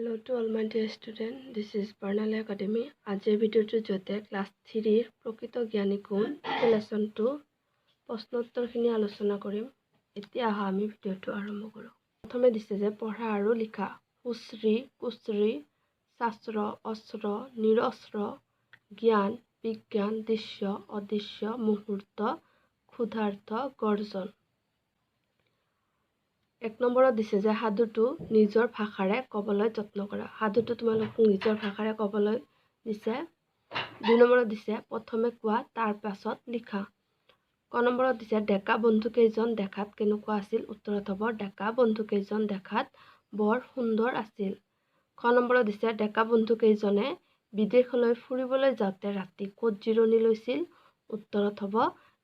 Hello to all my dear students. This is Barnala Academy. আজিৰ ভিডিঅ'টোৰ জৰিয়তে class 3 প্ৰকৃত জ্ঞানী কোন লেসন 2 প্ৰশ্নোত্তৰখিনি আলোচনা কৰিম। এতিয়া আমি ভিডিঅ'টো আৰম্ভ কৰোঁ। প্ৰথমে দিছে যে পঢ়া আৰু লিখা। সুশ্ৰী, কুশ্ৰী, শাস্ত্ৰ, অস্ত্ৰ, নিৰস্ত্ৰ, জ্ঞান, বিজ্ঞান, দৃশ্য, অদৃশ্য, মুহূৰ্ত, ক্ষুধাৰ্থ, গৰ্জন। 1 নম্বৰত দিছে যে সাধুটো নিজৰ ভাষাৰে ক'বলৈ যত্ন কৰা। সাধুটো তোমালোকক নিজৰ ভাষাৰে ক'বলৈ দিছে। 2 নম্বৰত দিছে প্ৰথমে কোৱা তাৰ পাছত লিখা। ক নম্বৰত দিছে ডেকা বন্ধুকেইজন দেখাত কেনেকুৱা আছিল? উত্তৰত হ'ব ডেকা বন্ধুকেইজন দেখাত বৰ সুন্দৰ আছিল। খ নম্বৰত দিছে ডেকা বন্ধুকেইজনে বিদেশলৈ ফুৰিবলৈ যাওঁতে ৰাতি ক'ত জিৰণি লৈছিল? উত্তৰত হ'ব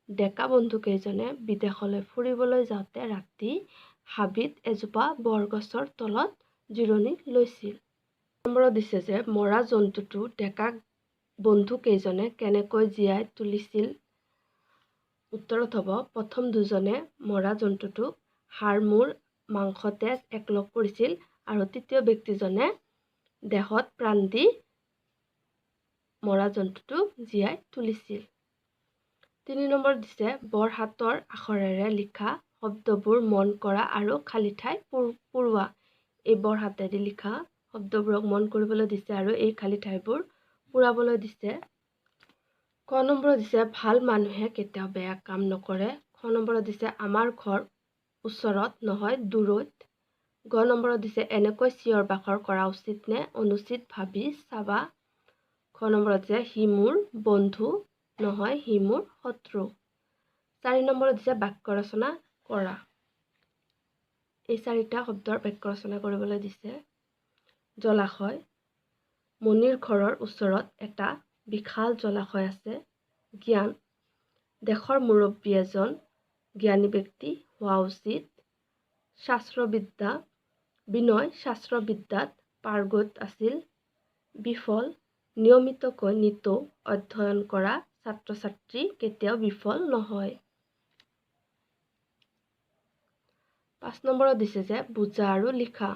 ডেকা বন্ধুকেইজনে বিদেশলৈ ফুৰিবলৈ যাওঁতে ৰাতি হাবিত এজোপা বৰগছৰ তলত জিৰণি লৈছিল। নম্বৰত দিছে যে মৰা জন্তুটো ডেকা বন্ধুকেইজনে কেনেকৈ জীয়াই তুলিছিল? উত্তৰত হ'ব প্ৰথম দুজনে মৰা জন্তুটোক হাড় মূৰ মাংস তেজ একলগ কৰিছিল আৰু তৃতীয় ব্যক্তিজনে দেহত প্ৰাণ দি মৰা জন্তুটোক জীয়াই তুলিছিল। 3 নম্বৰত দিছে বৰহাতৰ আখৰেৰে লিখা শব্দবোৰ মন কৰা আৰু খালী ঠাই পূৰোৱা। এই বৰহাতেদি লিখা শব্দবোৰক মন কৰিবলৈ দিছে আৰু এই খালী ঠাইবোৰ পূৰাবলৈ দিছে। ক নম্বৰত দিছে ভাল মানুহে কেতিয়াও বেয়া কাম নকৰে। খ নম্বৰত দিছে আমাৰ ঘৰ ওচৰত নহয় দূৰৈত। গ নম্বৰত দিছে এনেকৈ চিঞৰ বাখৰ কৰা উচিত নে অনুচিত ভাবি চাবা। খ নম্বৰত দিছে সি মোৰ বন্ধু নহয় সি মোৰ শত্ৰু। 4 নম্বৰত দিছে বাক্য ৰচনা কৰা। এই 4টা শব্দৰ বাক্য ৰচনা কৰিবলৈ দিছে। জলাশয়, মণিৰ ঘৰৰ ওচৰত এটা বিশাল জলাশয় আছে। জ্ঞান, দেশৰ মুৰব্বী এজন জ্ঞানী ব্যক্তি হোৱা উচিত। শাস্ত্ৰবিদ্যা, বিনয় শাস্ত্ৰবিদ্যাত পাৰ্গত আছিল। বিফল, নিয়মিতকৈ নিতৌ অধ্যয়ন কৰা ছাত্ৰ ছাত্ৰী কেতিয়াও বিফল নহয়। 5 নম্বৰত দিছে যে বুজা আৰু লিখা।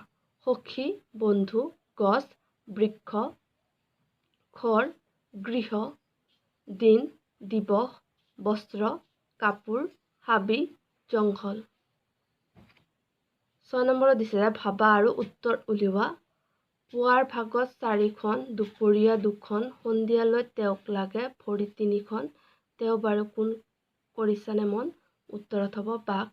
সখী, বন্ধু, গছ, বৃক্ষ, ঘৰ, গৃহ, দিন, দিৱস, বস্ত্ৰ, কাপোৰ, হাবি, জংঘল। 6 নম্বৰত দিছে যে ভাবা আৰু উত্তৰ উলিওৱা। পুৱাৰ ভাগত 4খন, দুপৰীয়া 2খন, সন্ধিয়ালৈ তেওঁক লাগে ভৰি 3খন, তেওঁ বাৰু কোন কৰিছানে মন? উত্তৰত হ'ব বাঘ।